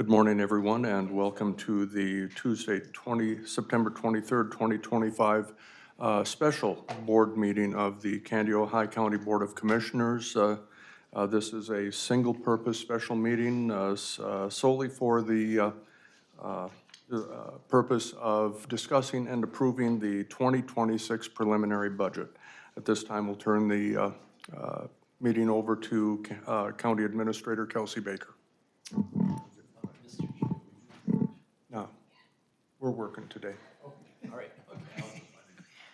Good morning, everyone, and welcome to the Tuesday, September 23rd, 2025 special board meeting of the Candido High County Board of Commissioners. This is a single-purpose special meeting solely for the purpose of discussing and approving the 2026 preliminary budget. At this time, we'll turn the meeting over to County Administrator Kelsey Baker. No, we're working today. All right.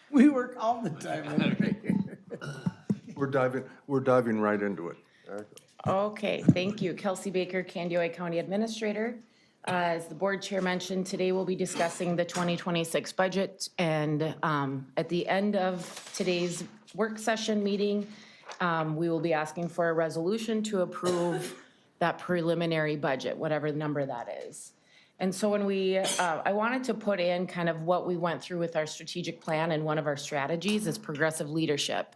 We work all the time. We're diving right into it. Okay, thank you. Kelsey Baker, Candido County Administrator. As the board chair mentioned, today we'll be discussing the 2026 budget, and at the end of today's work session meeting, we will be asking for a resolution to approve that preliminary budget, whatever the number that is. And so when I wanted to put in kind of what we went through with our strategic plan, and one of our strategies is progressive leadership.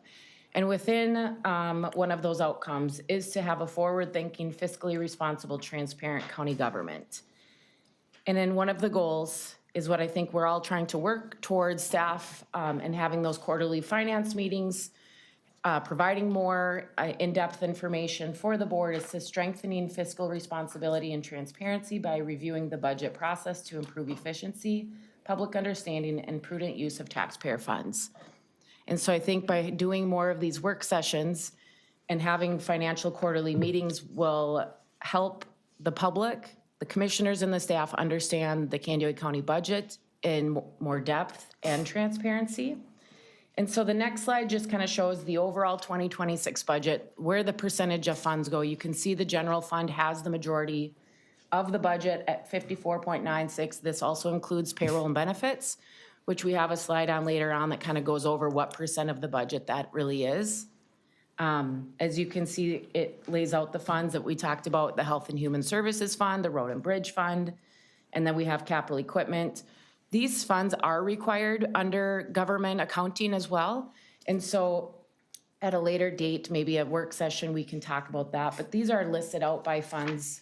And within one of those outcomes is to have a forward-thinking, fiscally responsible, transparent county government. And then one of the goals is what I think we're all trying to work towards, staff and having those quarterly finance meetings, providing more in-depth information for the board, is to strengthening fiscal responsibility and transparency by reviewing the budget process to improve efficiency, public understanding, and prudent use of taxpayer funds. And so I think by doing more of these work sessions and having financial quarterly meetings will help the public, the commissioners, and the staff understand the Candido County budget in more depth and transparency. And so the next slide just kind of shows the overall 2026 budget, where the percentage of funds go. You can see the general fund has the majority of the budget at 54.96. This also includes payroll and benefits, which we have a slide on later on that kind of goes over what percent of the budget that really is. As you can see, it lays out the funds that we talked about: the Health and Human Services Fund, the Road and Bridge Fund, and then we have capital equipment. These funds are required under government accounting as well. And so at a later date, maybe a work session, we can talk about that. But these are listed out by funds.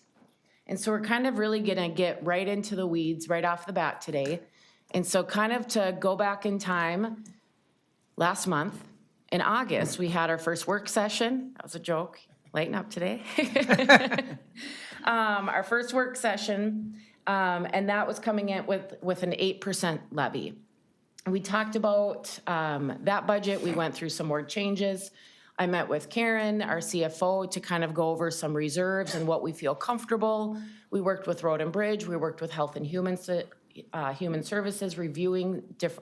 And so we're kind of really gonna get right into the weeds right off the bat today. And so kind of to go back in time, last month, in August, we had our first work session. That was a joke. Lighten up today. Our first work session. And that was coming in with an 8% levy. We talked about that budget. We went through some more changes. I met with Karen, our CFO, to kind of go over some reserves and what we feel comfortable. We worked with Road and Bridge. We worked with Health and Human Services, reviewing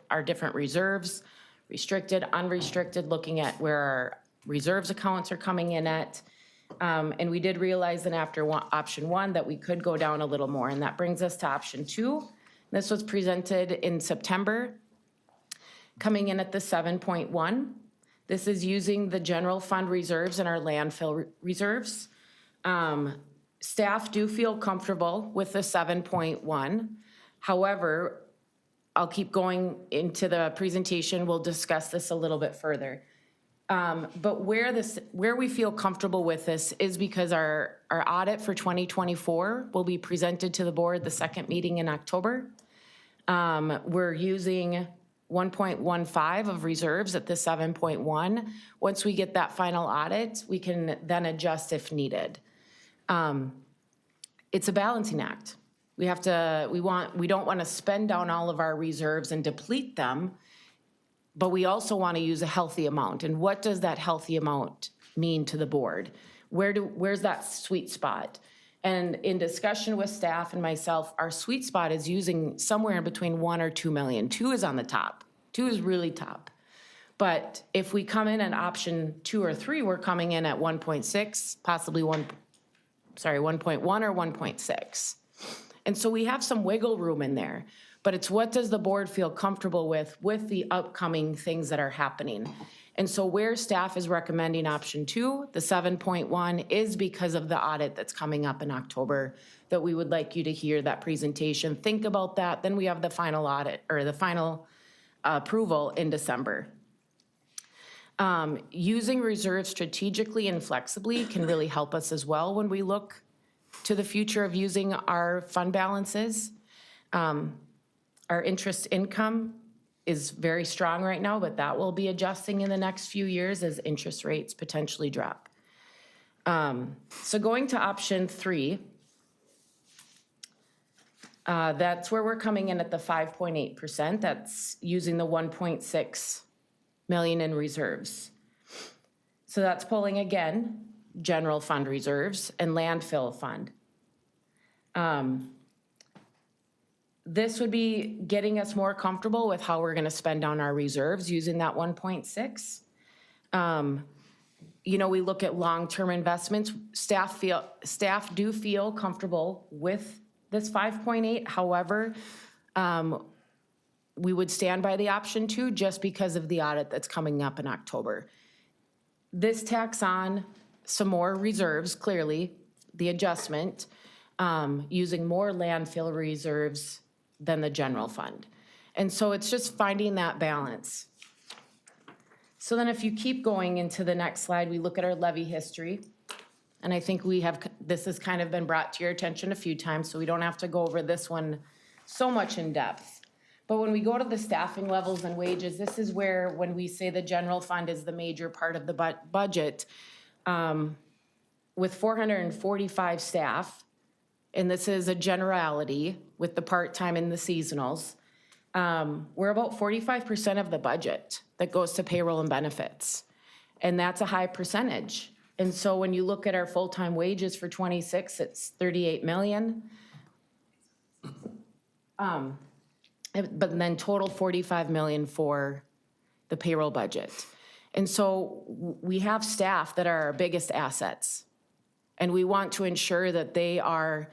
our different reserves, restricted, unrestricted, looking at where our reserves accounts are coming in at. And we did realize that after option one that we could go down a little more, and that brings us to option two. This was presented in September, coming in at the 7.1. This is using the general fund reserves and our landfill reserves. Staff do feel comfortable with the 7.1. However, I'll keep going into the presentation. We'll discuss this a little bit further. But where we feel comfortable with this is because our audit for 2024 will be presented to the board the second meeting in October. We're using 1.15 of reserves at the 7.1. Once we get that final audit, we can then adjust if needed. It's a balancing act. We don't want to spend down all of our reserves and deplete them, but we also want to use a healthy amount. And what does that healthy amount mean to the board? Where's that sweet spot? And in discussion with staff and myself, our sweet spot is using somewhere in between 1 or 2 million. 2 is on the top. 2 is really top. But if we come in at option 2 or 3, we're coming in at 1.6, possibly 1.1 or 1.6. And so we have some wiggle room in there. But it's what does the board feel comfortable with the upcoming things that are happening. And so where staff is recommending option 2, the 7.1, is because of the audit that's coming up in October, that we would like you to hear that presentation. Think about that. Then we have the final audit, or the final approval in December. Using reserves strategically and flexibly can really help us as well when we look to the future of using our fund balances. Our interest income is very strong right now, but that will be adjusting in the next few years as interest rates potentially drop. So going to option 3, that's where we're coming in at the 5.8%. That's using the 1.6 million in reserves. So that's pulling again, general fund reserves and landfill fund. This would be getting us more comfortable with how we're gonna spend on our reserves using that 1.6. You know, we look at long-term investments. Staff do feel comfortable with this 5.8. However, we would stand by the option 2 just because of the audit that's coming up in October. This tacks on some more reserves, clearly, the adjustment, using more landfill reserves than the general fund. And so it's just finding that balance. So then if you keep going into the next slide, we look at our levy history. And I think this has kind of been brought to your attention a few times, so we don't have to go over this one so much in depth. But when we go to the staffing levels and wages, this is where, when we say the general fund is the major part of the budget, with 445 staff, and this is a generality with the part-time and the seasonals, we're about 45% of the budget that goes to payroll and benefits. And that's a high percentage. And so when you look at our full-time wages for 26, it's 38 million. But then total 45 million for the payroll budget. And so we have staff that are our biggest assets. And we want to ensure that they are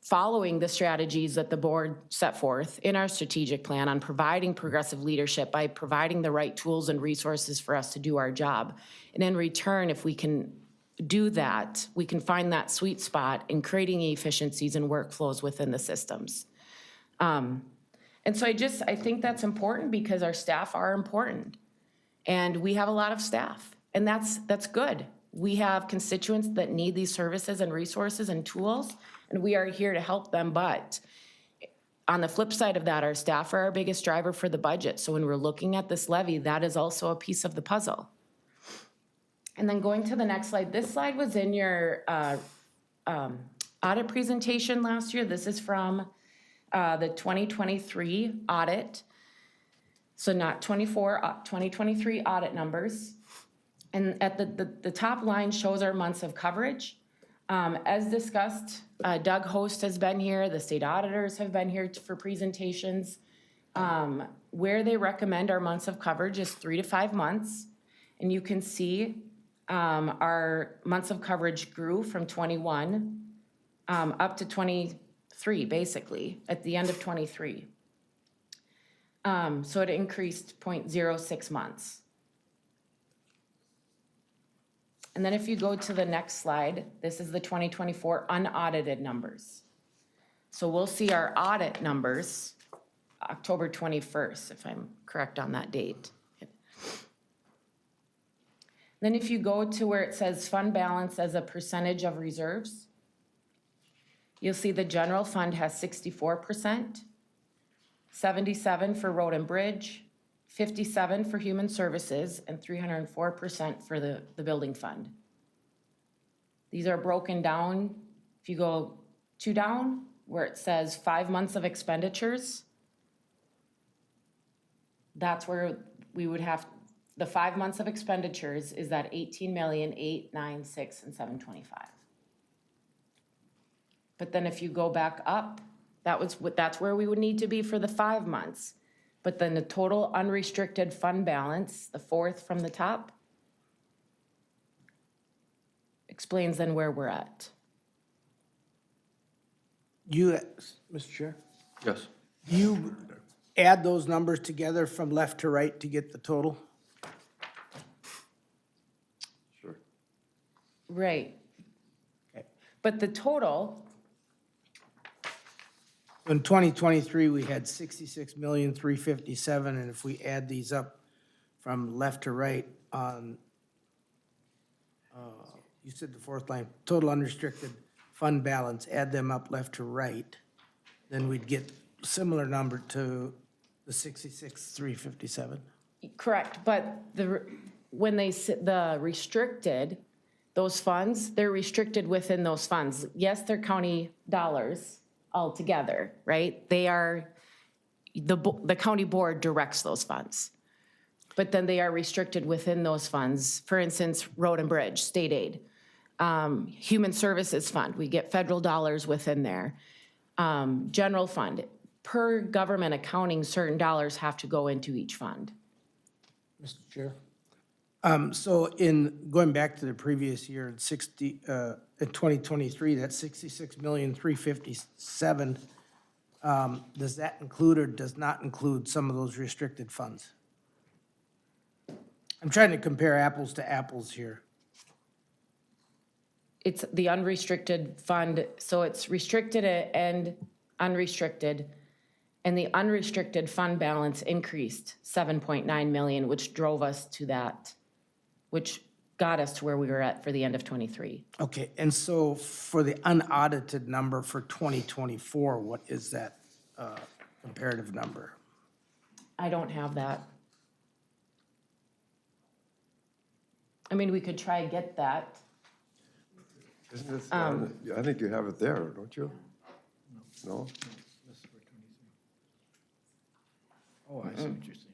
following the strategies that the board set forth in our strategic plan on providing progressive leadership by providing the right tools and resources for us to do our job. And in return, if we can do that, we can find that sweet spot in creating efficiencies and workflows within the systems. And so I think that's important because our staff are important. And we have a lot of staff, and that's good. We have constituents that need these services and resources and tools, and we are here to help them. But on the flip side of that, our staff are our biggest driver for the budget. So when we're looking at this levy, that is also a piece of the puzzle. And then going to the next slide, this slide was in your audit presentation last year. This is from the 2023 audit. So not 24, 2023 audit numbers. And at the top line shows our months of coverage. As discussed, Doug Host has been here, the state auditors have been here for presentations. Where they recommend our months of coverage is 3 to 5 months. And you can see our months of coverage grew from 21 up to 23, basically, at the end of 23. So it increased 0.06 months. And then if you go to the next slide, this is the 2024 unaudited numbers. So we'll see our audit numbers October 21st, if I'm correct on that date. Then if you go to where it says fund balance as a percentage of reserves, you'll see the general fund has 64%, 77% for road and bridge, 57% for human services, and 304% for the building fund. These are broken down. If you go 2 down, where it says 5 months of expenditures, that's where we would have, the 5 months of expenditures is that 18,896,725. and 725. But then if you go back up, that's where we would need to be for the 5 months. But then the total unrestricted fund balance, the fourth from the top, explains then where we're at. You, Mr. Chair, Yes. you add those numbers together from left to right to get the total? Sure. Right. Okay. But the total, In 2023, we had 66,357,000, and if we add these up from left to right on, you said the fourth line, total unrestricted fund balance, add them up left to right, then we'd get similar number to the 66,357. Correct, but when the restricted, those funds, they're restricted within those funds. Yes, they're county dollars altogether, right? They are, the county board directs those funds. But then they are restricted within those funds. For instance, road and bridge, state aid. Human Services Fund, we get federal dollars within there. General fund, per government accounting, certain dollars have to go into each fund. Mr. Chair? So in, going back to the previous year, in 2023, that's 66,357,000. Does that include or does not include some of those restricted funds? I'm trying to compare apples to apples here. It's the unrestricted fund, so it's restricted and unrestricted. And the unrestricted fund balance increased 7.9 million, which drove us to that, which got us to where we were at for the end of '23. Okay, and so for the unaudited number for 2024, what is that comparative number? I don't have that. I mean, we could try and get that. Isn't this, I think you have it there, don't you? No? Oh, I see what you're saying.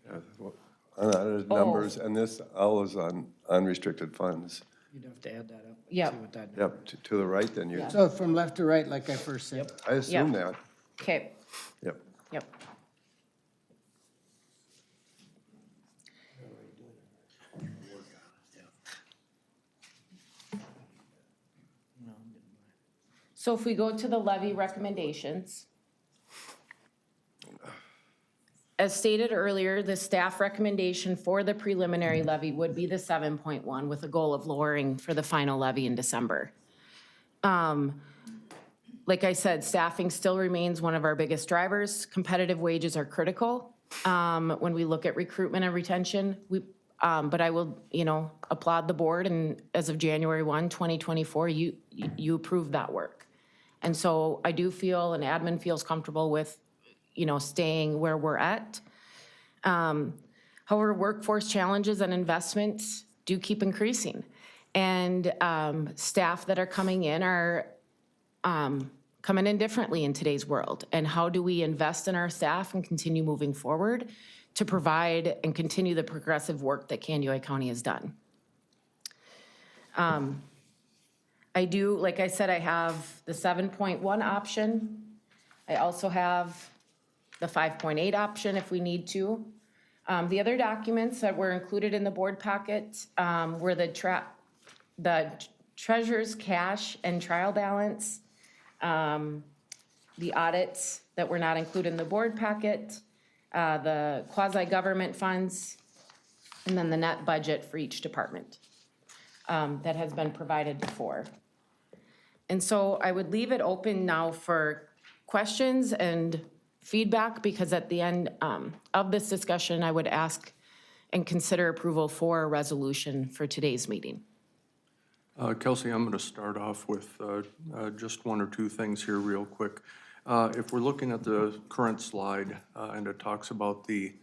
Yeah, well, unaudited numbers, and this all is on unrestricted funds. You'd have to add that up. Yep. See what that. Yep, to the right then, you, Yeah. So from left to right, like I first said. I assume Yep. that, Okay, yep. yep. So if we go to the levy recommendations, as stated earlier, the staff recommendation for the preliminary levy would be the 7.1 with a goal of lowering for the final levy in December. Like I said, staffing still remains one of our biggest drivers. Competitive wages are critical when we look at recruitment and retention. But I will, applaud the board, and as of January 1, 2024, you approved that work. And so I do feel, and admin feels comfortable with, staying where we're at. However, workforce challenges and investments do keep increasing. And staff that are coming in are coming in differently in today's world. And how do we invest in our staff and continue moving forward to provide and continue the progressive work that Candioi County has done? I do, like I said, I have the 7.1 option. I also have the 5.8 option if we need to. The other documents that were included in the board packet were the treasurer's cash and trial balance, the audits that were not included in the board packet, the quasi-government funds, and then the net budget for each department that has been provided before. And so I would leave it open now for questions and feedback, because at the end of this discussion, I would ask and consider approval for a resolution for today's meeting. Kelsey, I'm going to start off with just one or two things here real quick. If we're looking at the current slide, and it talks about the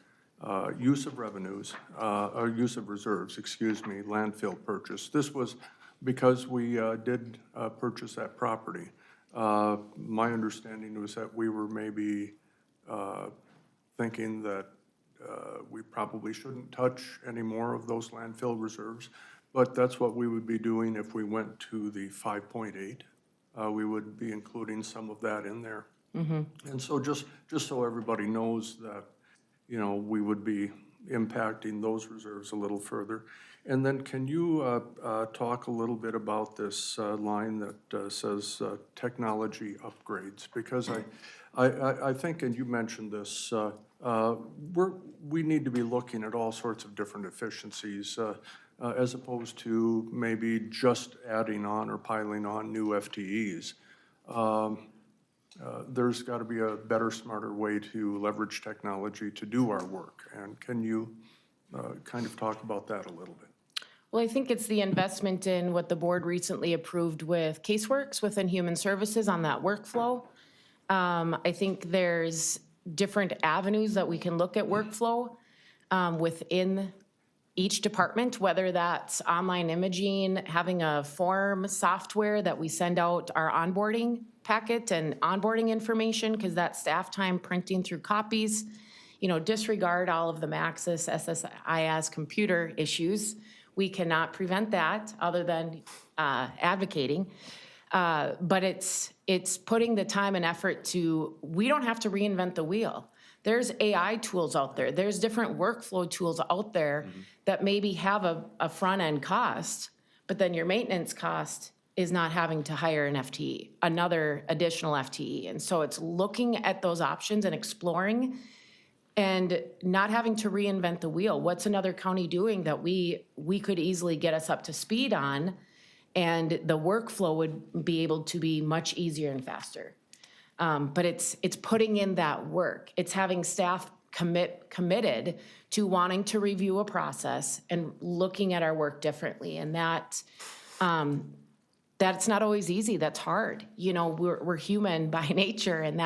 use of revenues, or use of reserves, excuse me, landfill purchase. This was because we did purchase that property. My understanding was that we were maybe thinking that we probably shouldn't touch any more of those landfill reserves, but that's what we would be doing if we went to the 5.8. We would be including some of that in there. And so just so everybody knows that, we would be impacting those reserves a little further. And then can you talk a little bit about this line that says technology upgrades? Because I think, and you mentioned this, we need to be looking at all sorts of different efficiencies as opposed to maybe just adding on or piling on new FTEs. There's got to be a better, smarter way to leverage technology to do our work. And can you kind of talk about that a little bit? Well, I think it's the investment in what the board recently approved with CaseWorks within Human Services on that workflow. I think there's different avenues that we can look at workflow within each department, whether that's online imaging, having a form software that we send out our onboarding packet and onboarding information, because that's staff time printing through copies. You know, disregard all of the Maxis, SSIS computer issues. We cannot prevent that other than advocating. But it's putting the time and effort to, we don't have to reinvent the wheel. There's AI tools out there. There's different workflow tools out there that maybe have a front-end cost, but then your maintenance cost is not having to hire an FTE, another additional FTE. And so it's looking at those options and exploring and not having to reinvent the wheel. What's another county doing that we could easily get us up to speed on, and the workflow would be able to be much easier and faster. But it's putting in that work. It's having staff committed to wanting to review a process and looking at our work differently. And that's not always easy. That's hard. You know, we're human by nature, and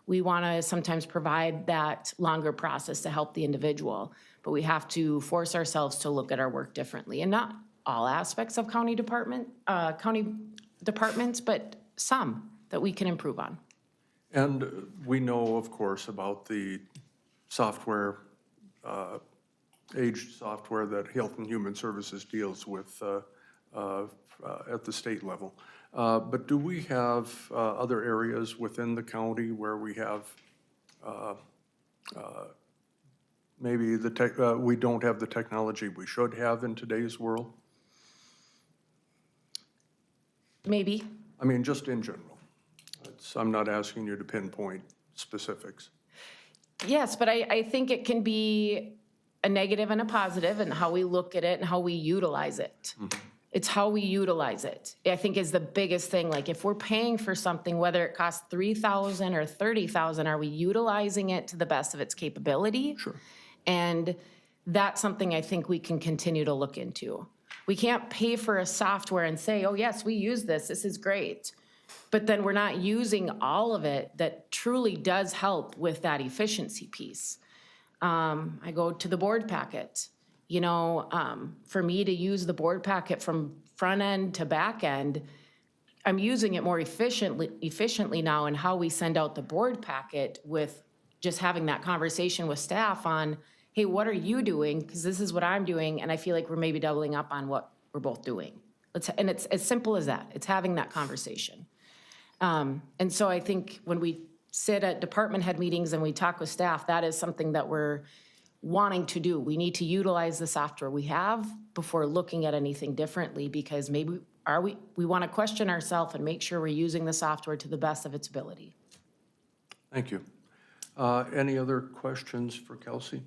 we want to sometimes provide that longer process to help the individual, but we have to force ourselves to look at our work differently. And not all aspects of county departments, but some that we can improve on. And we know, of course, about the software, aged software that Health and Human Services deals with at the state level. But do we have other areas within the county where we have maybe we don't have the technology we should have in today's world? Maybe. I mean, just in general. I'm not asking you to pinpoint specifics. Yes, but I think it can be a negative and a positive in how we look at it and how we utilize it. It's how we utilize it, I think, is the biggest thing. Like, if we're paying for something, whether it costs $3,000 or $30,000, are we utilizing it to the best of its capability? Sure. And that's something I think we can continue to look into. We can't pay for a software and say, oh, yes, we use this. This is great. But then we're not using all of it that truly does help with that efficiency piece. I go to the board packet. You know, for me to use the board packet from front end to back end, I'm using it more efficiently now in how we send out the board packet, with just having that conversation with staff on, hey, what are you doing? Because this is what I'm doing, and I feel like we're maybe doubling up on what we're both doing. And it's as simple as that. It's having that conversation. And so I think when we sit at department head meetings and we talk with staff, that is something that we're wanting to do. We need to utilize the software we have before looking at anything differently, because maybe we want to question ourselves and make sure we're using the software to the best of its ability. Thank you. Any other questions for Kelsey?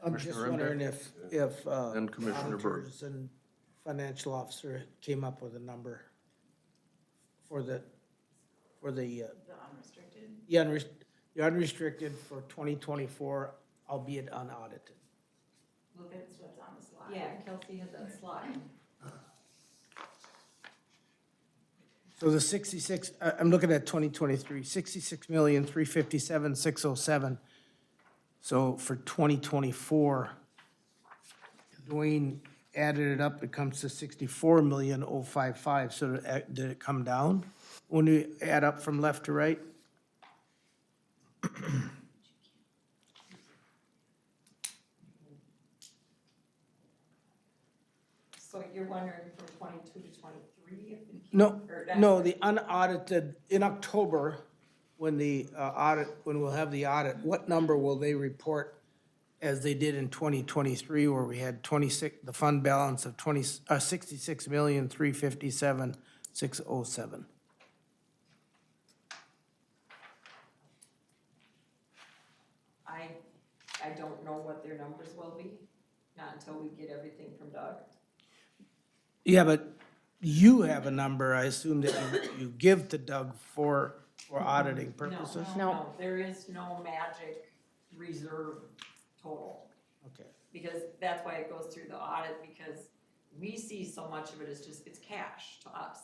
I'm just Commissioner wondering if And Commissioner Berg. auditors and financial officer came up with a number for the unrestricted? The unrestricted for 2024, albeit unaudited. Look at what's on the slide. Yeah, Kelsey has that slide. So the 66, I'm looking at 2023, 66,357,607. So for 2024, Dwayne added it up, it comes to 64,055. So did it come down when you add up from left to right? So you're wondering from 22 to 23 if it came? No, or no, the unaudited, in October, when the when we'll have the audit, what number will they report as they did in 2023, where we had the fund balance of 66,357,607? I don't know what their numbers will be, not until we get everything from Doug. Yeah, but you have a number, I assume, that you give to Doug for auditing purposes? No. There is no magic reserve total. Okay. Because that's why it goes through the audit, because we see so much of it as just, it's cash to us.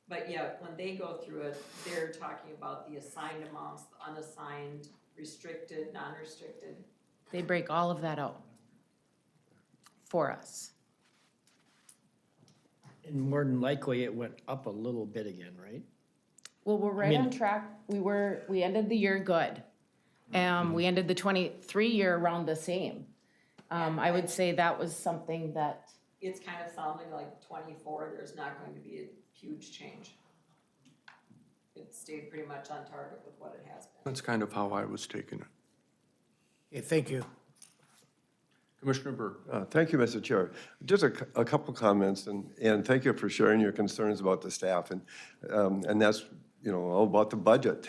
But yet, when they go through it, they're talking about the assigned amounts, the unassigned, restricted, non-restricted. They break all of that out for us. And more than likely, it went up a little bit again, right? Well, we're right mean- on track. We ended the year good. We ended the 23 year around the same. I would say that was something that, It's kind of sounding like 24, there's not going to be a huge change. It stayed pretty much on target with what it has been. That's kind of how I was taking it. Okay, thank you. Commissioner Burke. Thank you, Mr. Chair. Just a couple comments, and thank you for sharing your concerns about the staff, and that's, you know, all about the budget.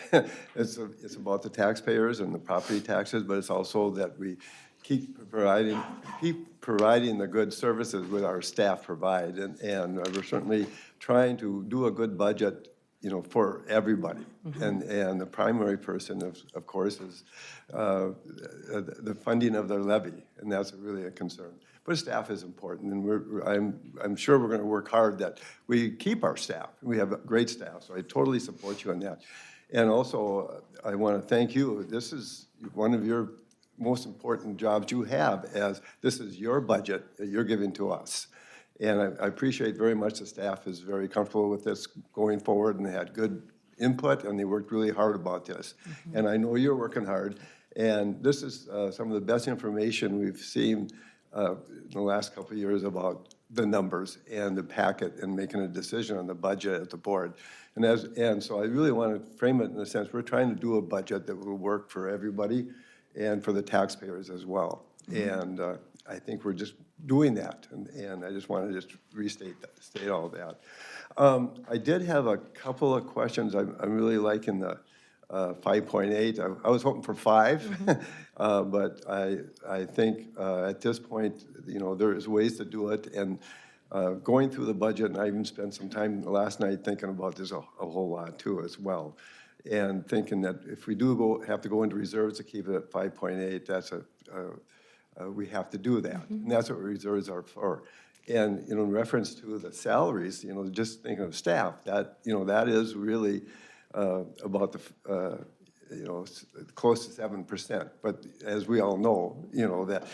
It's about the taxpayers and the property taxes, but it's also that we keep providing the good services that our staff provide, and we're certainly trying to do a good budget, you know, for everybody. And the primary person, of course, is the funding of their levy, and that's really a concern. But staff is important, and I'm sure we're going to work hard that we keep our staff. We have great staff, so I totally support you on that. And also, I want to thank you. This is one of your most important jobs you have, as this is your budget that you're giving to us. And I appreciate very much the staff is very comfortable with this going forward, and they had good input, and they worked really hard about this. And I know you're working hard, and this is some of the best information we've seen in the last couple of years about the numbers and the packet and making a decision on the budget at the board. And so I really want to frame it in the sense, we're trying to do a budget that will work for everybody and for the taxpayers as well. And I think we're just doing that, and I just wanted to just state all that. I did have a couple of questions. I'm really liking the 5.8. I was hoping for 5, but I think at this point, you know, there's ways to do it. And going through the budget, and I even spent some time last night thinking about this a whole lot too as well. And thinking that if we do have to go into reserves to keep it at 5.8, that's we have to do that. And that's what reserves are for. And, you know, in reference to the salaries, you know, just thinking of staff, that, you know, that is really about the, you know, close to 7%. But as we all know, you know, that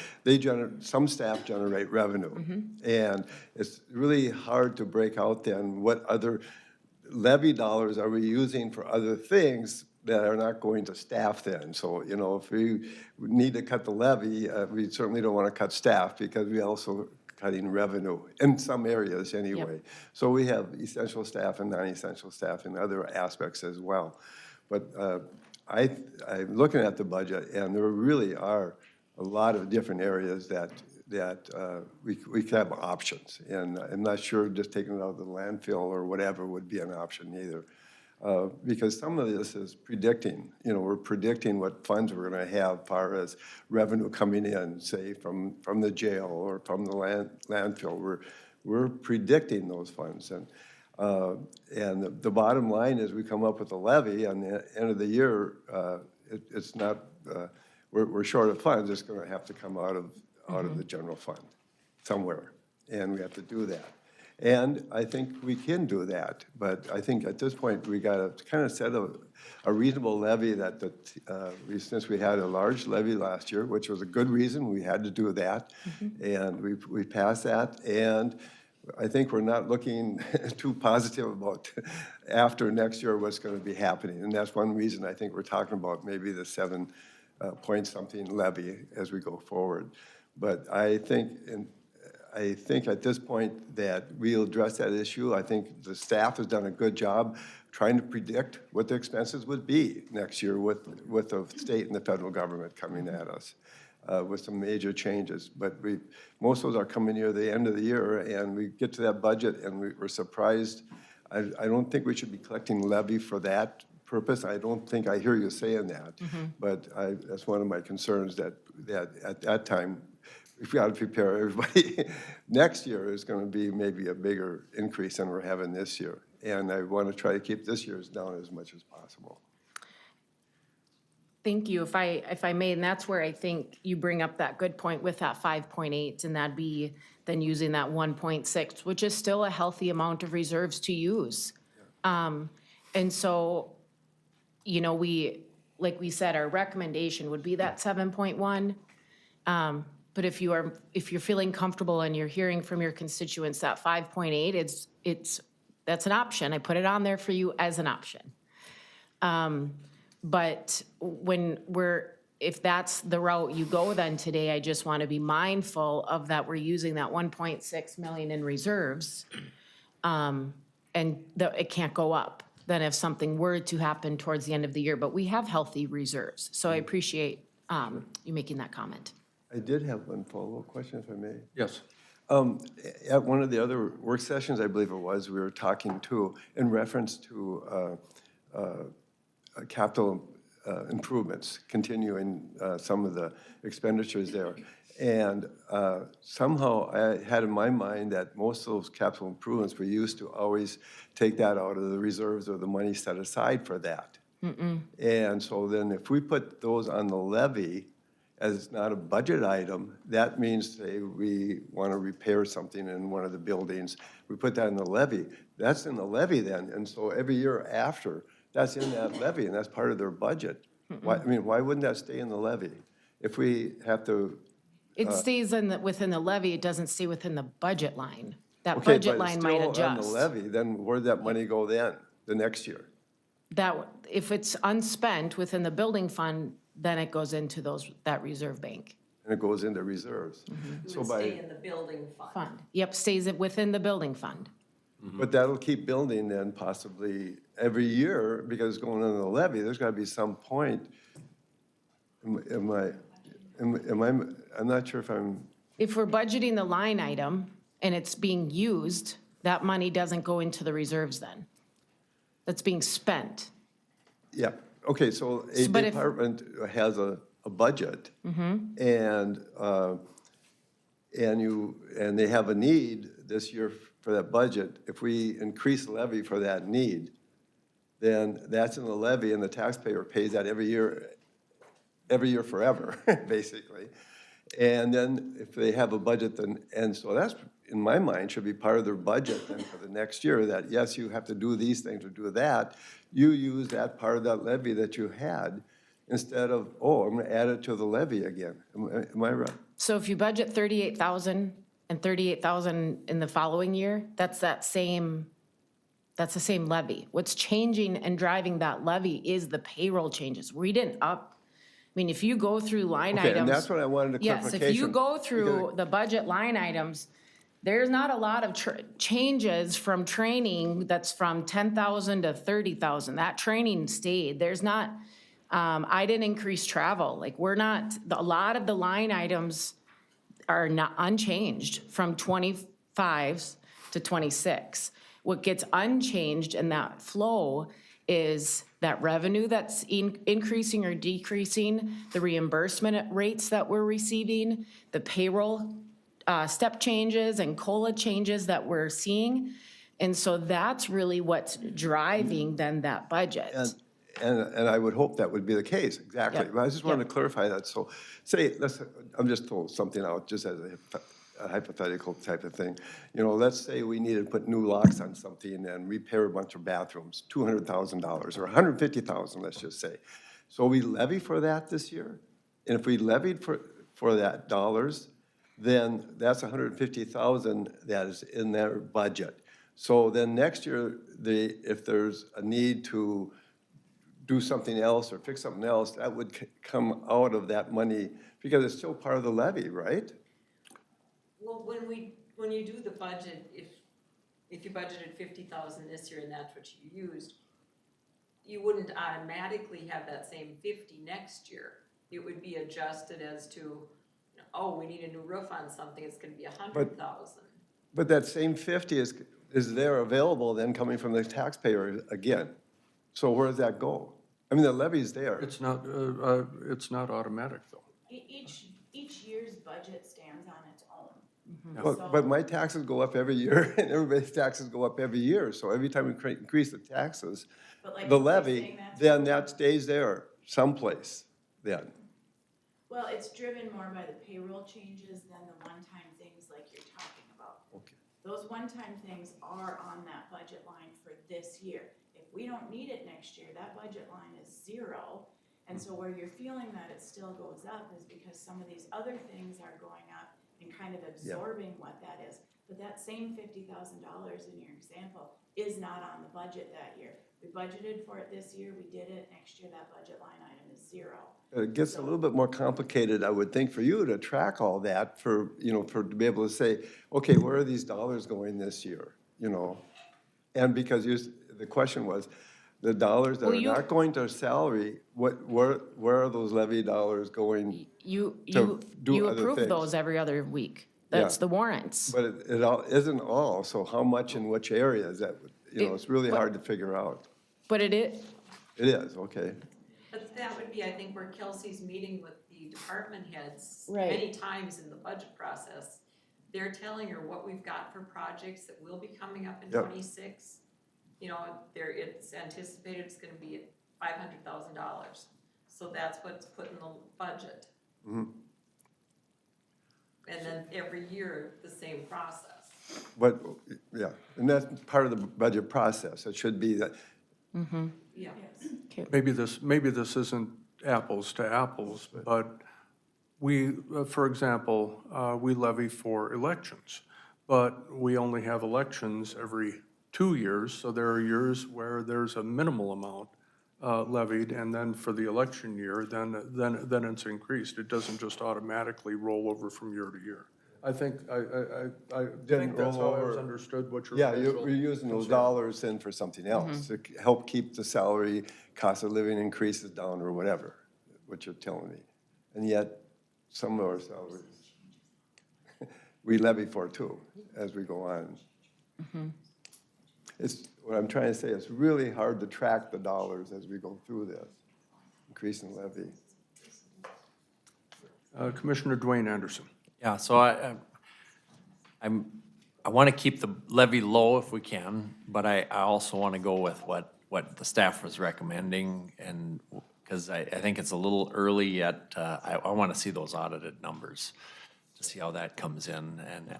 some staff generate revenue. And it's really hard to break out then what other levy dollars are we using for other things that are not going to staff then. So, you know, if we need to cut the levy, we certainly don't want to cut staff, because we also cutting revenue in some areas anyway. So we have essential staff and non-essential staff in other aspects as well. But I'm looking at the budget, and there really are a lot of different areas that we could have options. And I'm not sure just taking it out of the landfill or whatever would be an option either. Because some of this is predicting, you know, we're predicting what funds we're going to have as far as revenue coming in, say, from the jail or from the landfill. We're predicting those funds. And the bottom line is we come up with a levy, and at the end of the year, it's not, we're short of funds. It's going to have to come out of the general fund somewhere, and we have to do that. And I think we can do that, but I think at this point, we got to kind of set a reasonable levy that, since we had a large levy last year, which was a good reason, we had to do that, and we passed that, and I think we're not looking too positive about after next year what's going to be happening, and that's one reason I think we're talking about maybe the 7-point-something levy as we go forward. But I think at this point that we'll address that issue. I think the staff has done a good job trying to predict what the expenses would be next year with the state and the federal government coming at us with some major changes. But most of those are coming near the end of the year, and we get to that budget and we're surprised. I don't think we should be collecting levy for that purpose. I don't think I hear you saying that, but that's one of my concerns, that at that time, we've got to prepare everybody. Next year is going to be maybe a bigger increase than we're having this year. And I want to try to keep this year's down as much as possible. Thank you. If I may, and that's where I think you bring up that good point with that 5.8, and that'd be then using that 1.6, which is still a healthy amount of reserves to use. And so, you know, like we said, our recommendation would be that 7.1. But if you're feeling comfortable and you're hearing from your constituents that 5.8, that's an option. I put it on there for you as an option. But if that's the route you go then today, I just want to be mindful of that we're using that 1.6 million in reserves. And that it can't go up then if something were to happen towards the end of the year, but we have healthy reserves. So I appreciate you making that comment. I did have one follow-up question, if I may. Yes. At one of the other work sessions, I believe it was, we were talking too, in reference to capital improvements, continuing some of the expenditures there. And somehow I had in my mind that most of those capital improvements, we used to always take that out of the reserves or the money set aside for that. And so then if we put those on the levy as not a budget item, that means, say, we want to repair something in one of the buildings, we put that in the levy. That's in the levy then, and so every year after, that's in that levy, and that's part of their budget. Why, I mean, why wouldn't that stay in the levy? If we have to, It stays within the levy, it doesn't stay within the budget line. That okay, budget but it's line might still on the adjust. levy, then where'd that money go then, the next year? If it's unspent within the building fund, then it goes into that reserve bank And it goes into reserves. It So would stay by, in the building fund. fund. Yep, stays it within the building fund. but that'll keep building then possibly every year, because it's going on the levy, there's gotta be some point. I'm not sure if I'm, If we're budgeting the line item and it's being used, that money doesn't go into the reserves then. That's being spent. yeah, okay, so a But if- department has a budget. And they have a need this year for that budget. If we increase levy for that need, then that's in the levy and the taxpayer pays that every year forever, basically. And then if they have a budget, then, and so that's, in my mind, should be part of their budget then for the next year, that yes, you have to do these things or do that. You use that part of that levy that you had instead of, oh, I'm gonna add it to the levy again. Am I right? So if you budget 38,000 and 38,000 in the following year, that's the same levy. What's changing and driving that levy is the payroll changes. We didn't I mean, if you go through line Okay, items. and that's what I wanted a Yes, clarification. if you go through the budget line items, there's not a lot of changes from training that's from 10,000 to 30,000. That training stayed. There's not, I didn't increase travel. Like, a lot of the line items are not unchanged from 25 to 26. What gets unchanged in that flow is that revenue that's increasing or decreasing, the reimbursement rates that we're receiving, the payroll step changes and COLA changes that we're seeing. And so that's really what's driving then that budget. And I would hope that would be the case, exactly. Yep. But I just wanted to clarify that. So say, I'm just throwing something out just as a hypothetical type of thing. You know, let's say we needed to put new locks on something and repair a bunch of bathrooms, $200,000 or $150,000, let's just say. So we levy for that this year? And if we levied for that dollars, then that's $150,000 that is in their budget. So then next year, if there's a need to do something else or fix something else, that would come out of that money because it's still part of the levy, right? Well, when you do the budget, if you budgeted 50,000 this year and that's what you used, you wouldn't automatically have that same 50 next year. It would be adjusted as to, oh, we need a new roof on something, it's gonna be 100,000. But that same 50 is there available then coming from the taxpayer again. So where does that go? I mean, the levy's there. It's not automatic, though. Each year's budget stands on its own. But my taxes go up every year and everybody's taxes go up every year. So every time we increase the taxes, But like the you're levy, saying, that's then that stays there someplace. then? Well, it's driven more by the payroll changes than the one-time things like you're talking about. Okay. Those one-time things are on that budget line for this year. If we don't need it next year, that budget line is zero. And so where you're feeling that it still goes up is because some of these other things are going up and kind of absorbing what that is. But that same $50,000 in your example is not on the budget that year. We budgeted for it this year, we did it, next year that budget line item is zero. It gets a little bit more complicated, I would think, for you to track all that for, to be able to say, okay, where are these dollars going this year, And because the question was, the dollars that Well, are you- not going to salary, where are those levy dollars going? You do other approve things. those every other week. That's Yeah. the warrants. But it all, isn't all, so how much in which areas that, it's really hard to figure out. But it is, It is, okay. But that would be, I think, where Kelsey's meeting with the department heads Right. many times in the budget process. They're telling her what we've got for projects that will be coming up in Yep. '26. It's anticipated it's gonna be $500,000. So that's what's put in the budget. Mhm. And then every year, the same process. But, yeah, and that's part of the budget process. It should be that, Yeah. Yes. Maybe this isn't apples to apples, but we, for example, we levy for elections, but we only have elections every 2 years, so there are years where there's a minimal amount levied, and then for the election year, then it's increased. It doesn't just automatically roll over from year to year. I think Didn't that's how roll I was over. understood what your. yeah, initial you're using those concern. dollars in for something else, to help keep the salary, cost of living increases down or whatever, what you're telling me. And yet, some of our salaries, we levy for too, as we go on. What I'm trying to say, it's really hard to track the dollars as we go through this, increase in levy. Commissioner Dwayne Anderson. Yeah, so I want to keep the levy low if we can, but I also want to go with what the staff was recommending, and, because I think it's a little early yet, I want to see those audited numbers to see how that comes in, and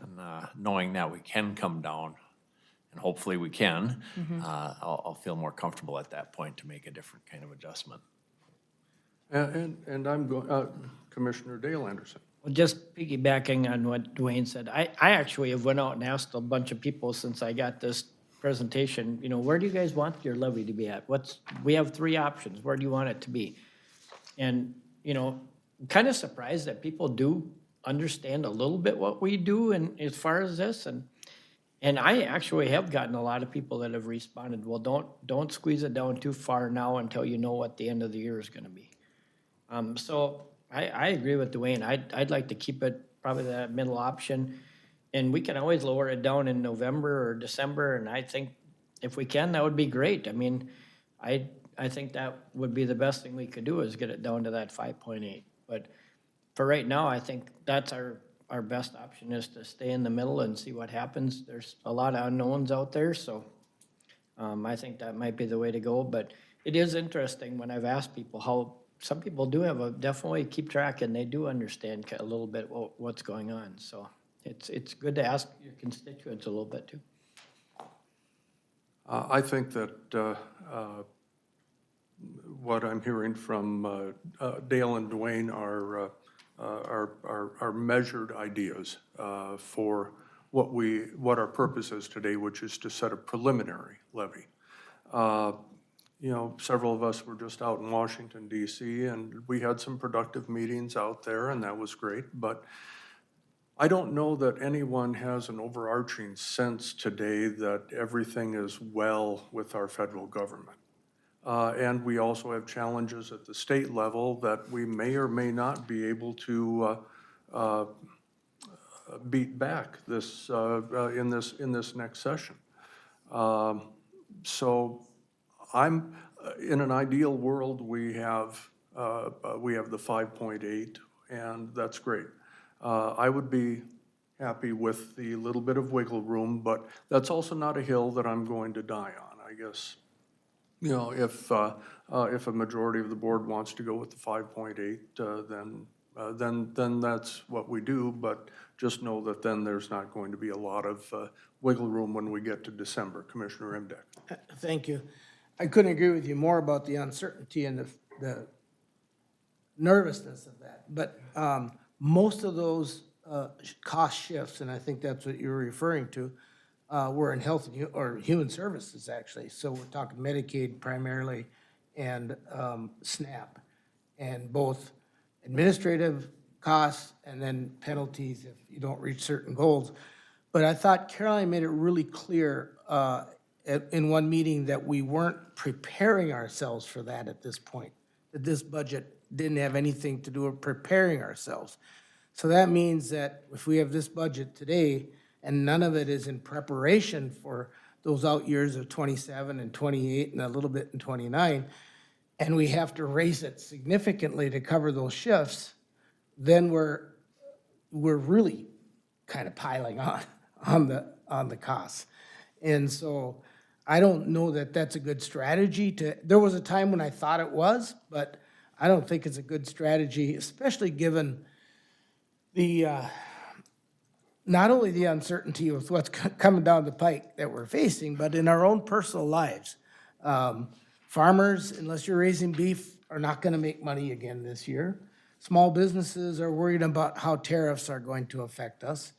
knowing that we can come down, and hopefully we can, I'll feel more comfortable at that point to make a different kind of adjustment. And I'm going, Commissioner Dale Anderson. Well, just piggybacking on what Dwayne said, I actually have went out and asked a bunch of people since I got this presentation, where do you guys want your levy to be at? We have 3 options. Where do you want it to be? And, kind of surprised that people do understand a little bit what we do and as far as this. And I actually have gotten a lot of people that have responded, well, don't squeeze it down too far now until you know what the end of the year is gonna be. So I agree with Dwayne. I'd like to keep it probably that middle option. And we can always lower it down in November or December, and I think if we can, that would be great. I mean, I think that would be the best thing we could do is get it down to that 5.8. But for right now, I think that's our best option is to stay in the middle and see what happens. There's a lot of unknowns out there, so I think that might be the way to go. But it is interesting when I've asked people how some people do definitely keep track and they do understand a little bit what's going on. So it's good to ask your constituents a little bit too. I think that what I'm hearing from Dale and Dwayne are measured ideas for what our purpose is today, which is to set a preliminary levy. Several of us were just out in Washington DC, and we had some productive meetings out there, and that was great. But I don't know that anyone has an overarching sense today that everything is well with our federal government. And we also have challenges at the state level that we may or may not be able to beat back in this next session. So I'm, in an ideal world, we have the 5.8, and that's great. I would be happy with the little bit of wiggle room, but that's also not a hill that I'm going to die on, I guess. You know, if a majority of the board wants to go with the 5.8, then that's what we do, but just know that then there's not going to be a lot of wiggle room when we get to December. Commissioner Imdak. Thank you. I couldn't agree with you more about the uncertainty and the nervousness of that. But most of those cost shifts, and I think that's what you're referring to, were in health or human services, actually. So we're talking Medicaid primarily and SNAP, and both administrative costs and then penalties if you don't reach certain goals. But I thought Caroline made it really clear in one meeting that we weren't preparing ourselves for that at this point, that this budget didn't have anything to do with preparing ourselves. So that means that if we have this budget today and none of it is in preparation for those out years of 27 and 28 and a little bit in 29, and we have to raise it significantly to cover those shifts, then we're really kind of piling on the costs. And so I don't know that that's a good strategy there was a time when I thought it was, but I don't think it's a good strategy, especially given the, not only the uncertainty with what's coming down the pike that we're facing, but in our own personal lives. Farmers, unless you're raising beef, are not gonna make money again this year. Small businesses are worried about how tariffs are going to affect us.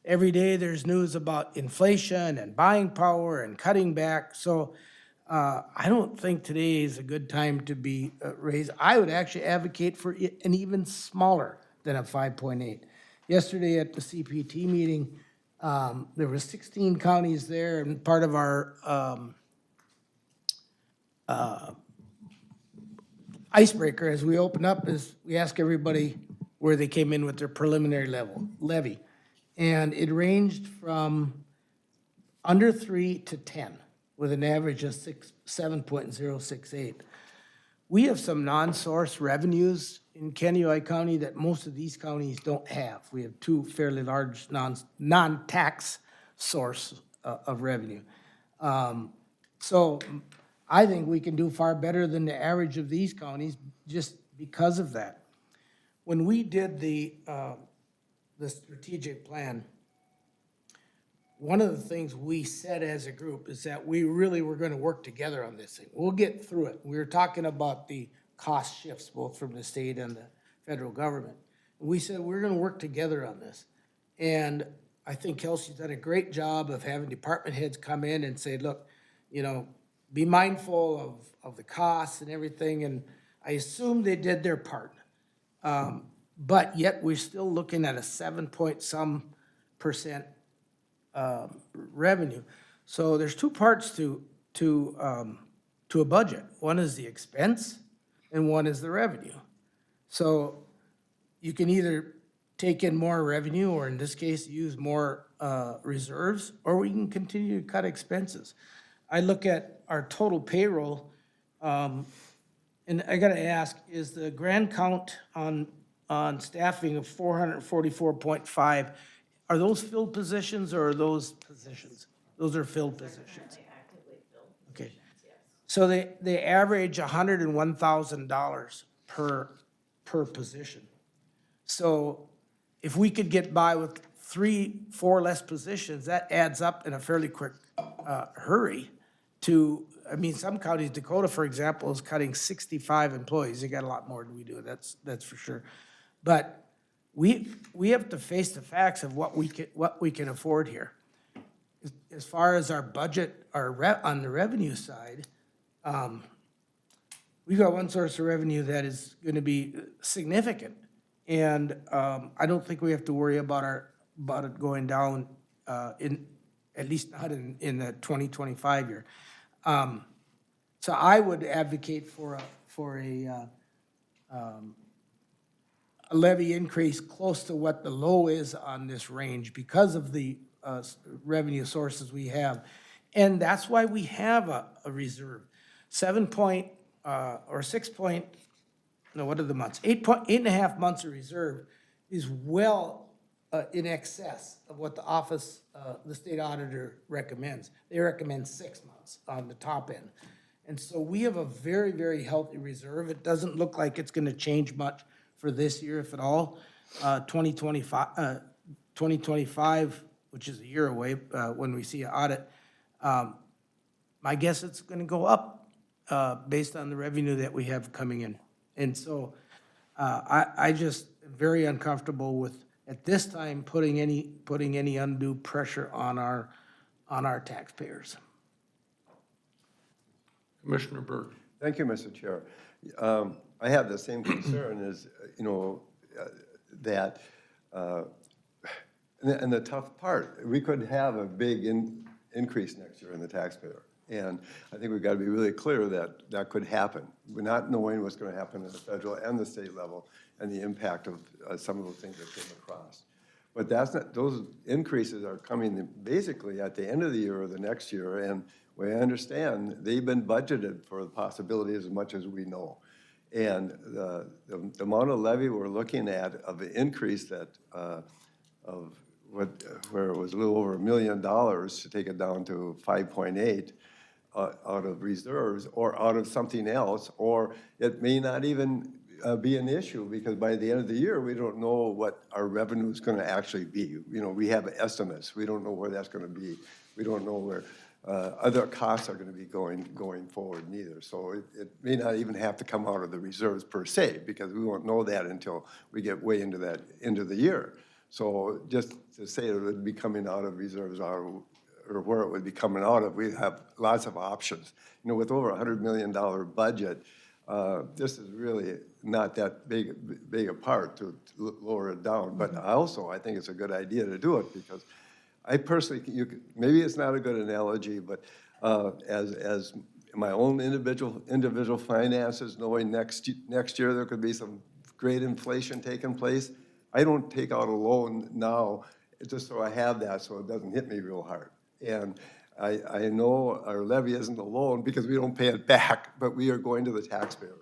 Every day there's news about inflation and buying power and cutting back. So I don't think today is a good time to be raised. I would actually advocate for an even smaller than a 5.8. Yesterday at the CPT meeting, there were 16 counties there, and part of our icebreaker as we open up is we ask everybody where they came in with their preliminary levy. And it ranged from under 3 to 10, with an average of 7.068. We have some non-source revenues in Kennewick County that most of these counties don't have. We have two fairly large non-tax source of revenue. So I think we can do far better than the average of these counties just because of that. When we did the strategic plan, one of the things we said as a group is that we really were going to work together on this thing. We'll get through it. We were talking about the cost shifts, both from the state and the federal government. We said we're going to work together on this. And I think Kelsey's done a great job of having department heads come in and say, look, you know, be mindful of the costs and everything. And I assume they did their part. But yet we're still looking at a 7-point-some% revenue. So there's two parts to a budget. One is the expense and one is the revenue. So you can either take in more revenue, or in this case, use more reserves, or we can continue to cut expenses. I look at our total payroll, and I gotta ask, is the grand count on staffing of 444.5, are those filled positions or are those positions? Those are filled positions. Okay. So they average $101,000 per position. So if we could get by with 3-4 less positions, that adds up in a fairly quick hurry to, I mean, some counties, Dakota, for example, is cutting 65 employees. They got a lot more than we do, that's for sure. But we have to face the facts of what we can afford here. As far as our budget, on the revenue side, we've got one source of revenue that is going to be significant, and I don't think we have to worry about it going down at least not in the 2025 year. So I would advocate for a levy increase close to what the low is on this range because of the revenue sources we have. And that's why we have a reserve. 7 point, or 6 point, no, what are the months? 8.5 months of reserve is well in excess of what the office, the state auditor recommends. They recommend 6 months on the top end. And so we have a very, very healthy reserve. It doesn't look like it's gonna change much for this year, if at all. 2025, which is a year away, when we see an audit, my guess it's gonna go up, based on the revenue that we have coming in. And so, I just am very uncomfortable with, at this time, putting any undue pressure on our taxpayers. Commissioner Berg. Thank you, Mr. Chair. I have the same concern as, that, and the tough part, we could have a big increase next year in the taxpayer. And I think we've got to be really clear that that could happen. We're not knowing what's going to happen at the federal and the state level and the impact of some of those things that came across. But that's not, those increases are coming basically at the end of the year or the next year. And we understand they've been budgeted for the possibility as much as we know. And the amount of levy we're looking at of the increase that, of what, where it was a little over $1 million to take it down to 5.8 out of reserves or out of something else, or it may not even be an issue because by the end of the year, we don't know what our revenue is going to actually be. We have estimates. We don't know where that's going to be. We don't know where other costs are going to be going forward neither. So it may not even have to come out of the reserves per se, because we won't know that until we get way into that end of the year. So just to say it would be coming out of reserves or where it would be coming out of, we have lots of options. With over $100 million budget, this is really not that big a part to lower it down. But also, I think it's a good idea to do it because I personally, maybe it's not a good analogy, but as my own individual finances, knowing next year there could be some great inflation taking place, I don't take out a loan now just so I have that so it doesn't hit me real hard. And I know our levy isn't a loan because we don't pay it back, but we are going to the taxpayer.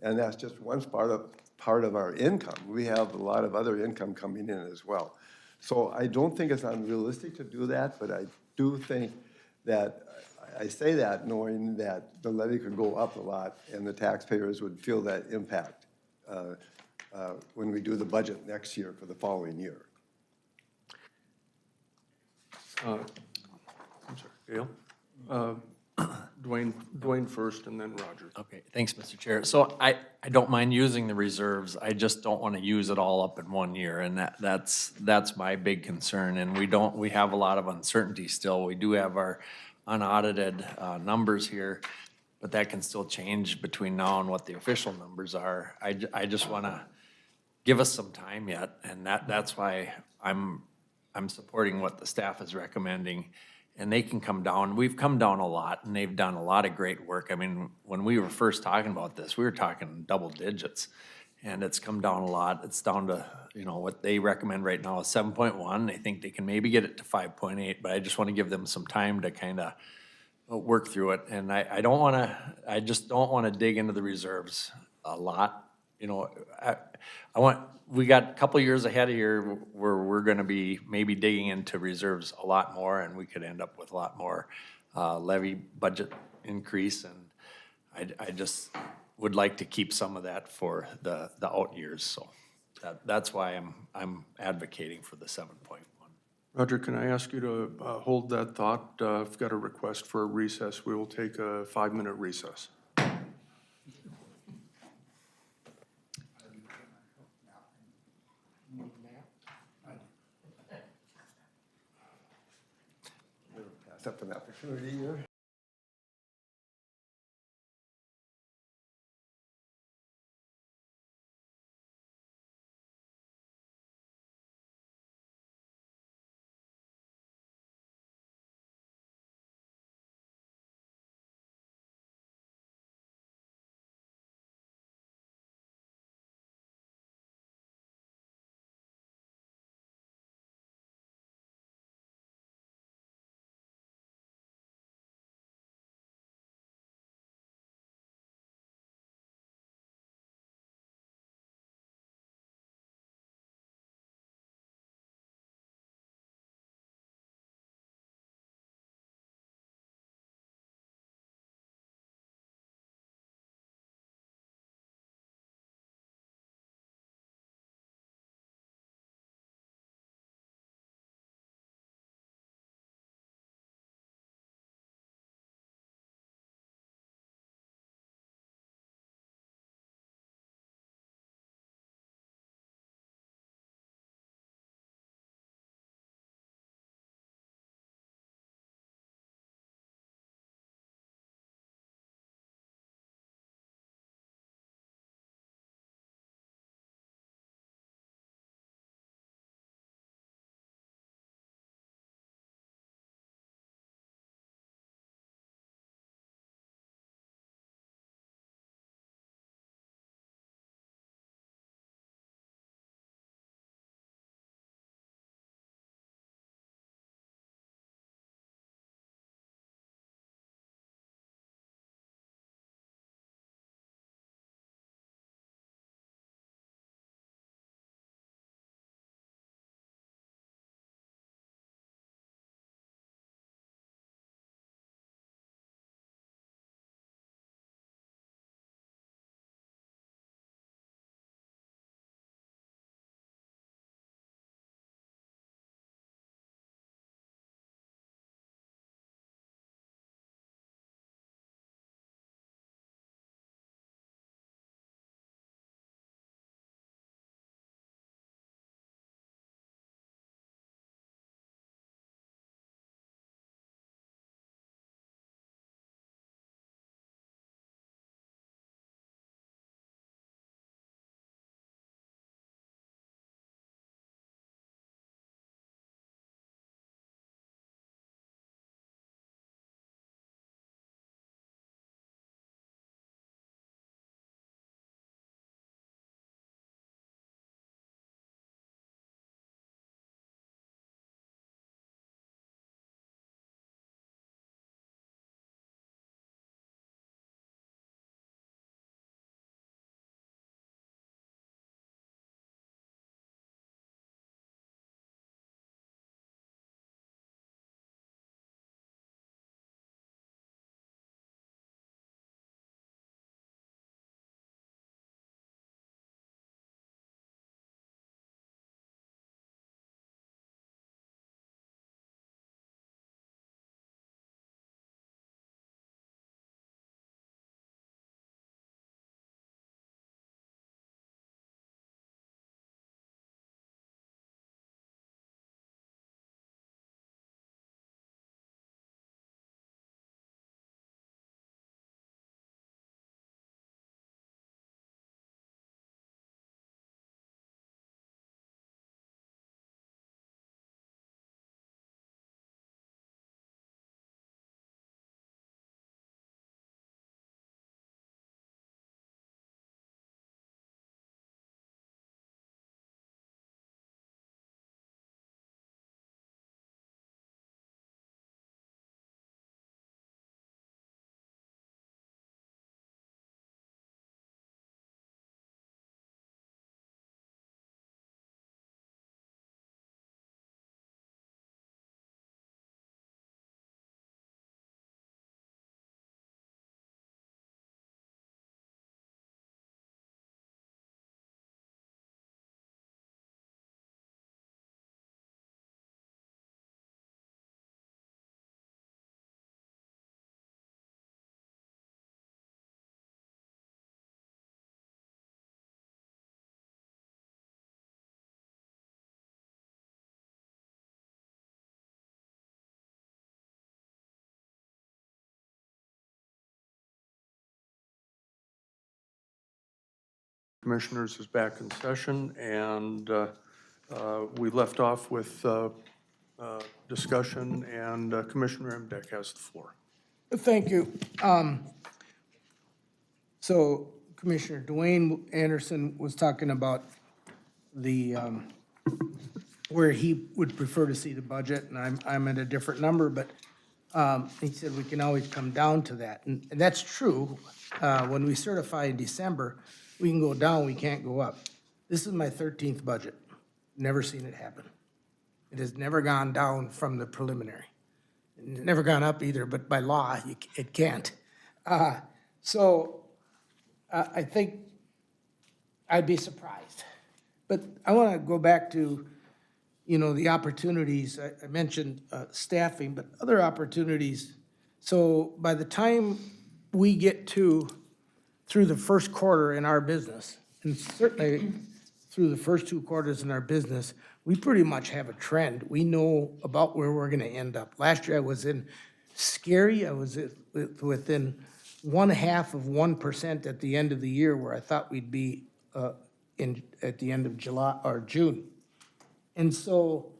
And that's just one part of our income. We have a lot of other income coming in as well. So I don't think it's unrealistic to do that, but I do think that, I say that knowing that the levy could go up a lot and the taxpayers would feel that impact when we do the budget next year for the following year. I'm sorry, Gail? Dwayne first and then Roger. Okay, thanks, Mr. Chair. So I don't mind using the reserves. I just don't want to use it all up in one year. And that's my big concern. And we have a lot of uncertainty still. We do have our unaudited numbers here, but that can still change between now and what the official numbers are. I just want to give us some time yet. And that's why I'm supporting what the staff is recommending. And they can come down. We've come down a lot, and they've done a lot of great work. I mean, when we were first talking about this, we were talking double digits, and it's come down a lot. It's down to, what they recommend right now is 7.1. They think they can maybe get it to 5.8, but I just want to give them some time to kind of work through it. And I just don't want to dig into the reserves a lot. We got a couple years ahead of here where we're gonna be maybe digging into reserves a lot more, and we could end up with a lot more levy budget increase, and I just would like to keep some of that for the out years, so that's why I'm advocating for the 7.1. Roger, can I ask you to hold that thought? I've got a request for a recess. We will take a 5-minute recess. Pass up an opportunity here. Commissioners is back in session, and we left off with discussion, and Commissioner Emdek has the floor. Thank you. So Commissioner Dwayne Anderson was talking about the, where he would prefer to see the budget, and I'm at a different number, but he said we can always come down to that. And that's true. When we certify in December, we can go down, we can't go up. This is my 13th budget. Never seen it happen. It has never gone down from the preliminary. Never gone up either, but by law, it can't. So I think I'd be surprised. But I want to go back to, you know, the opportunities. I mentioned staffing, but other opportunities. So by the time we get through the first quarter in our business, and certainly through the first 2 quarters in our business, we pretty much have a trend. We know about where we're going to end up. Last year I was in scary. I was within 0.5% at the end of the year, where I thought we'd be at the end of July or June. And so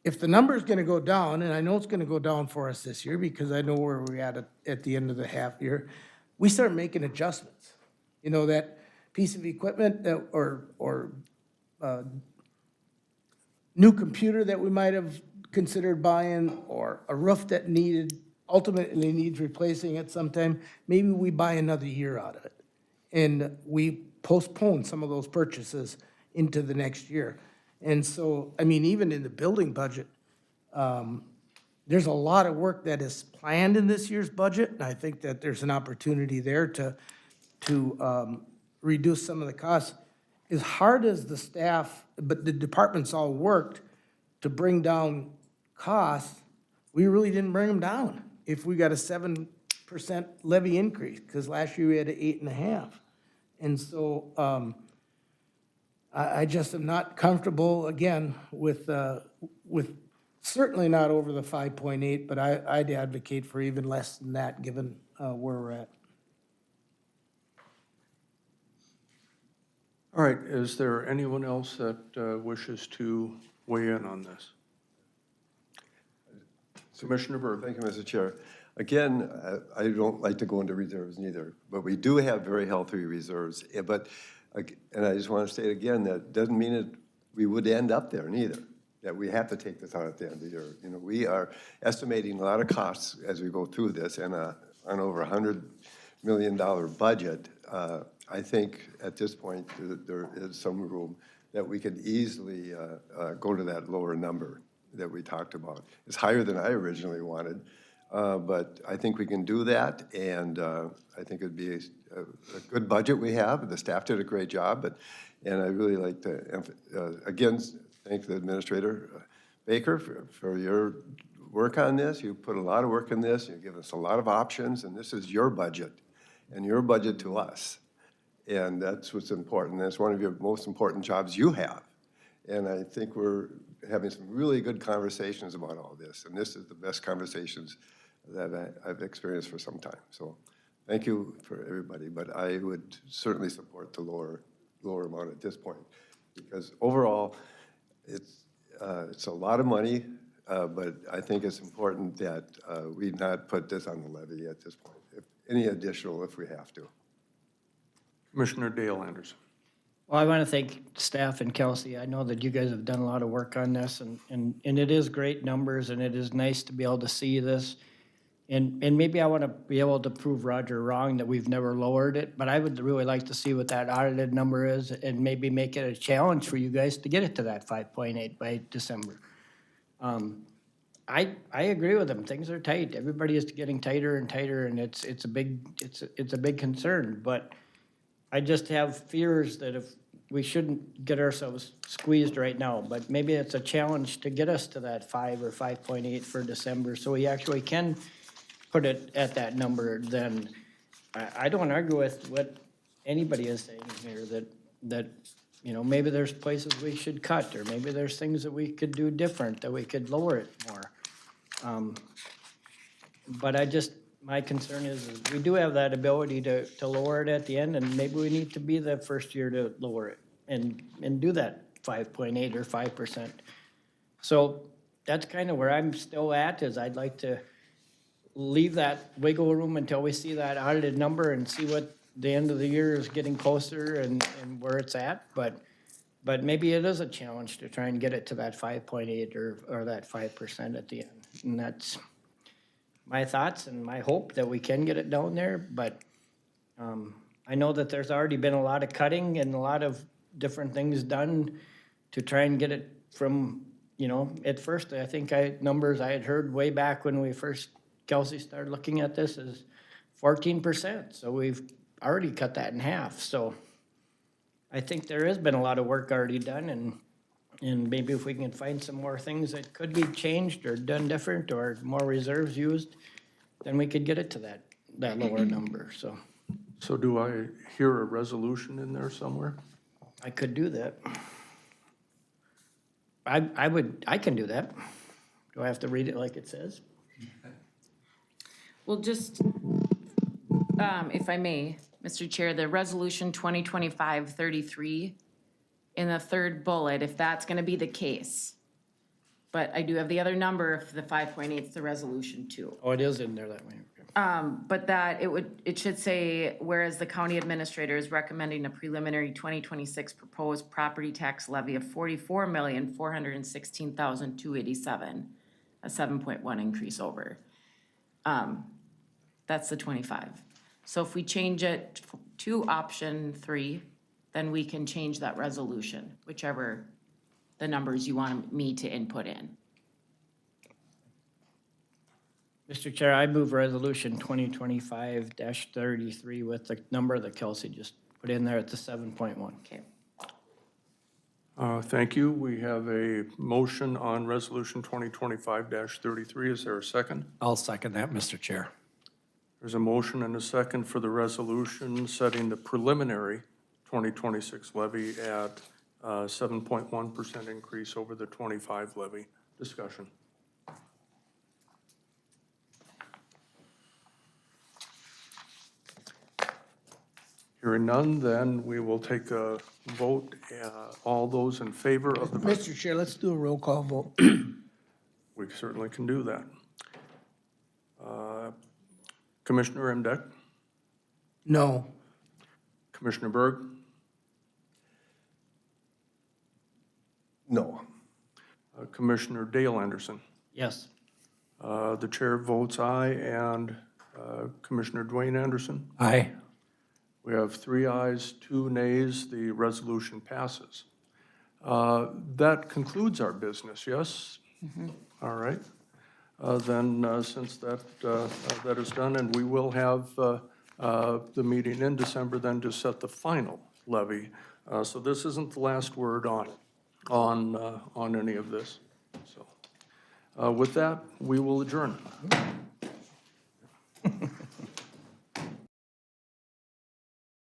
if the number is going to go down, and I know it's going to go down for us this year because I know where we're at the end of the half year, we start making adjustments. You know, that piece of equipment that, or new computer that we might have considered buying, or a roof that ultimately needs replacing at some time, maybe we buy another year out of it. And we postpone some of those purchases into the next year. And so, I mean, even in the building budget, there's a lot of work that is planned in this year's budget, and I think that there's an opportunity there to reduce some of the costs. As hard as the staff, but the departments all worked to bring down costs, we really didn't bring them down. If we got a 7% levy increase, because last year we had an 8.5%. And so I just am not comfortable, again, with certainly not over the 5.8, but I'd advocate for even less than that, given where we're at. All right, is there anyone else that wishes to weigh in on this? Commissioner Berg. Thank you, Mr. Chair. Again, I don't like to go into reserves neither, but we do have very healthy reserves. But, and I just want to state again, that doesn't mean that we would end up there neither, that we have to take this out at the end of the year. You know, we are estimating a lot of costs as we go through this, and on over $100 million budget, I think at this point there is some room that we could easily go to that lower number that we talked about. It's higher than I originally wanted, but I think we can do that, and I think it'd be a good budget we have. The staff did a great job, and I really like to, again, thank the Administrator Baker for your work on this. You put a lot of work in this. You give us a lot of options, and this is your budget, and your budget to us. And that's what's important. That's one of your most important jobs you have. And I think we're having some really good conversations about all this. And this is the best conversations that I've experienced for some time. So thank you for everybody. But I would certainly support the lower amount at this point. Because overall, it's a lot of money, but I think it's important that we not put this on the levy at this point. Any additional if we have to. Commissioner Dale Anderson. Well, I want to thank staff and Kelsey. I know that you guys have done a lot of work on this, and it is great numbers, and it is nice to be able to see this. And maybe I want to be able to prove Roger wrong that we've never lowered it, but I would really like to see what that audited number is and maybe make it a challenge for you guys to get it to that 5.8 by December. I agree with them. Things are tight. Everybody is getting tighter and tighter, and it's a big concern. But I just have fears that if we shouldn't get ourselves squeezed right now, but maybe it's a challenge to get us to that 5 or 5.8 for December, so we actually can put it at that number. Then I don't argue with what anybody is saying here, that you know, maybe there's places we should cut, or maybe there's things that we could do different, that we could lower it more. But I just, my concern is we do have that ability to lower it at the end, and maybe we need to be the first year to lower it and do that 5.8 or 5%. So that's kind of where I'm still at, is I'd like to leave that wiggle room until we see that audited number and see what the end of the year is getting closer and where it's at. But maybe it is a challenge to try and get it to that 5.8 or that 5% at the end. And that's my thoughts and my hope that we can get it down there. But I know that there's already been a lot of cutting and a lot of different things done to try and get it from, at first, I think numbers I had heard way back when Kelsey started looking at this is 14%. So we've already cut that in half. So I think there has been a lot of work already done, and maybe if we can find some more things that could be changed or done different or more reserves used, then we could get it to that lower number. So do I hear a resolution in there somewhere? I could do that. I can do that. Do I have to read it like it says? Well, just, if I may, Mr. Chair, the resolution 2025-33 in the third bullet, if that's gonna be the case. But I do have the other number, if the 5.8 is the resolution too. Oh, it is in there that way. Okay. But that it should say, whereas the county administrator is recommending a preliminary 2026 proposed property tax levy of $44,416,287, a 7.1 increase over. That's the 25. So if we change it to option 3, then we can change that resolution, whichever the numbers you want me to input in. Mr. Chair, I move resolution 2025-33 with the number that Kelsey just put in there at the 7.1. Okay. Thank you. We have a motion on resolution 2025-33. Is there a second? I'll second that, Mr. Chair. There's a motion and a second for the resolution setting the preliminary 2026 levy at 7.1% increase over the 25 levy. Discussion. Hearing none, then we will take a vote. All those in favor of the... Mr. Chair, let's do a roll call vote. We certainly can do that. Commissioner Emdeck, No. Commissioner Berg, No. Commissioner Dale Anderson. Yes. The chair votes aye, and Commissioner Dwayne Anderson. Aye. We have 3 ayes, 2 nays. The resolution passes. That concludes our business, yes? All right. Then, since that is done, and we will have the meeting in December then to set the final levy. So this isn't the last word on any of this. So with that, we will adjourn.